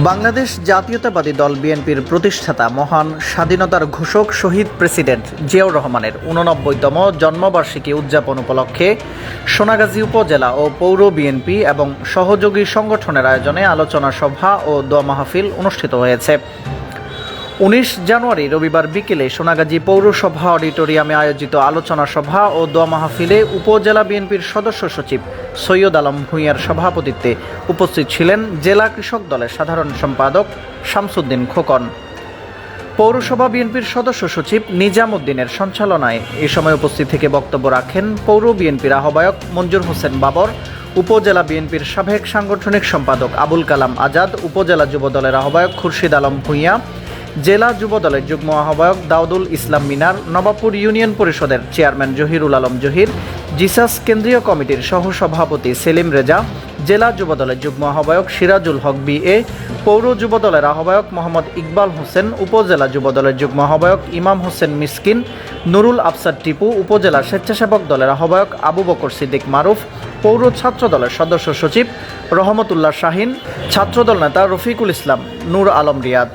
বাংলাদেশ জাতীয়তাবাদী দল বিএনপির প্রতিষ্ঠাতা মহান স্বাধীনতার ঘোষক শহীদ প্রেসিডেন্ট জিয়াউর রহমানের ৮৯তম জন্মবার্ষিকী উদযাপন উপলক্ষে সোনাগাজী উপজেলা ও পৌর বিএনপি এবং সহযোগী সংগঠনের আয়োজনে আলোচনা সভা ও দোয়া মাহফিল অনুষ্ঠিত হয়েছে। ১৯ জানুয়ারি রবিবার বিকেলে সোনাগাজী পৌরসভা অডিটোরিয়ামে আয়োজিত আলোচনা সভা ও দোয়া মাহফিলে উপজেলা বিএনপির সদস্য সচিব সৈয়দ আলম ভূঁইয়ার সভাপতিত্বে উপস্থিত ছিলেন জেলা কৃষক দলের সাধারণ সম্পাদক শামসুদ্দিন খোকন। পৌরসভা বিএনপির সদস্য সচিব নিজাম উদ্দিনের সঞ্চালনায় এ সময় উপস্থিত থেকে বক্তব্য রাখেন পৌর বিএনপির আহ্বায়ক মঞ্জুর হোসেন বাবর, উপজেলা বিএনপির সাবেক সাংগঠনিক সম্পাদক আবুল কালাম আজাদ, উপজেলা যুবদলের আহ্বায়ক খুরশিদ আলম ভূঁইয়া, জেলা যুবদলের যুগ্ম আহ্বায়ক দাউদুল ইসলাম মিনার, নবাবপুর ইউনিয়ন পরিষদের চেয়ারম্যান জহিরুল আলম জহির, জিসাস কেন্দ্রীয় কমিটির সহসভাপতি সেলিম রেজা, জেলা যুবদলের যুগ্ম আহ্বায়ক সিরাজুল হক বিএ, পৌর যুবদলের আহ্বায়ক মোহাম্মদ ইকবাল হোসেন, উপজেলা যুবদলের যুগ্ম আহ্বায়ক ইমাম হোসেন মিসকিন, নুরুল আফসার টিপু, উপজেলা স্বেচ্ছাসেবক দলের আহ্বায়ক আবু বকর সিদ্দিক মারুফ, পৌর ছাত্র দলের সদস্য সচিব রহমতুল্লাহ শাহিন, ছাত্রদল নেতা রফিকুল ইসলাম, নূর আলম রিয়াদ।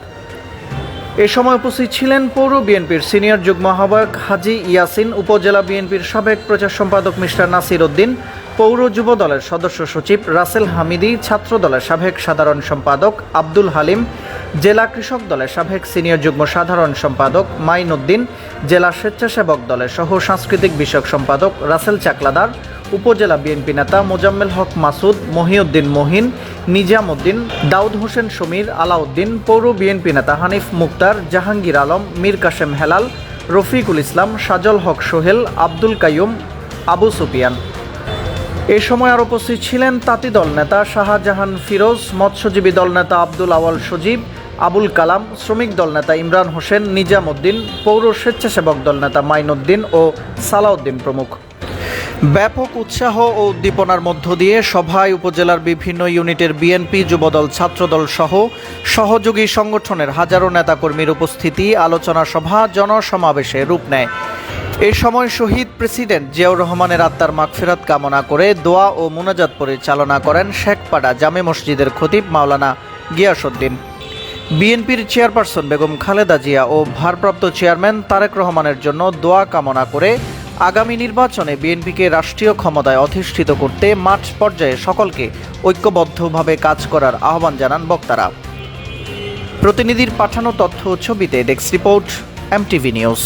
এ সময় উপস্থিত ছিলেন পৌর বিএনপির সিনিয়র যুগ্ম আহ্বায়ক হাজি ইয়াসিন, উপজেলা বিএনপির সাবেক প্রচার সম্পাদক মিস্টার নাসির উদ্দিন, পৌর যুব দলের সদস্য সচিব রাসেল হামিদি, ছাত্র দলের সাবেক সাধারণ সম্পাদক আব্দুল হালিম, জেলা কৃষক দলের সাবেক সিনিয়র যুগ্ম সাধারণ সম্পাদক মাইন উদ্দিন, জেলা স্বেচ্ছাসেবক দলের সহ সাংস্কৃতিক বিষয়ক সম্পাদক রাসেল চাকলাদার, উপজেলা বিএনপি নেতা মোজাম্মেল হক মাসুদ, মহিউদ্দিন মহিন, নিজাম উদ্দিন, দাউদ হোসেন সমীর, আলাউদ্দিন, পৌর বিএনপি নেতা হানিফ মুক্তার, জাহাঙ্গীর আলম, মীর কাশেম হেলাল, রফিকুল ইসলাম, সাজল হক সোহেল, আব্দুল কাইয়ুম, আবু সুফিয়ান। এ সময় আর উপস্থিত ছিলেন তাঁতি দল নেতা শাহজাহান ফিরোজ, মৎস্যজীবী দল নেতা আব্দুল আওয়াল সজীব, আবুল কালাম, শ্রমিক দল নেতা ইমরান হোসেন, নিজাম উদ্দিন, পৌর স্বেচ্ছাসেবক দল নেতা মাইনুদ্দিন ও সালাউদ্দিন প্রমুখ। ব্যাপক উৎসাহ ও উদ্দীপনার মধ্য দিয়ে সভায় উপজেলার বিভিন্ন ইউনিটের বিএনপি, যুবদল, ছাত্রদল সহ সহযোগী সংগঠনের হাজারো নেতাকর্মীর উপস্থিতি আলোচনা সভা জনসমাবেশে রূপ নেয়। এ সময় শহীদ প্রেসিডেন্ট জিয়াউর রহমানের আত্মার মাগফিরাত কামনা করে দোয়া ও মুনাজাত পরিচালনা করেন শেখপাড়া জামে মসজিদের খতিব মাওলানা গিয়াসউদ্দিন। বিএনপির চেয়ারপারসন বেগম খালেদা জিয়া ও ভারপ্রাপ্ত চেয়ারম্যান তারেক রহমানের জন্য দোয়া কামনা করে আগামী নির্বাচনে বিএনপিকে রাষ্ট্রীয় ক্ষমতায় অধিষ্ঠিত করতে মাঠ পর্যায়ে সকলকে ঐক্যবদ্ধভাবে কাজ করার আহ্বান জানান বক্তারা। প্রতিনিধির পাঠানো তথ্য ছবিতে ডেস্ক রিপোর্ট, এমটিভি নিউজ।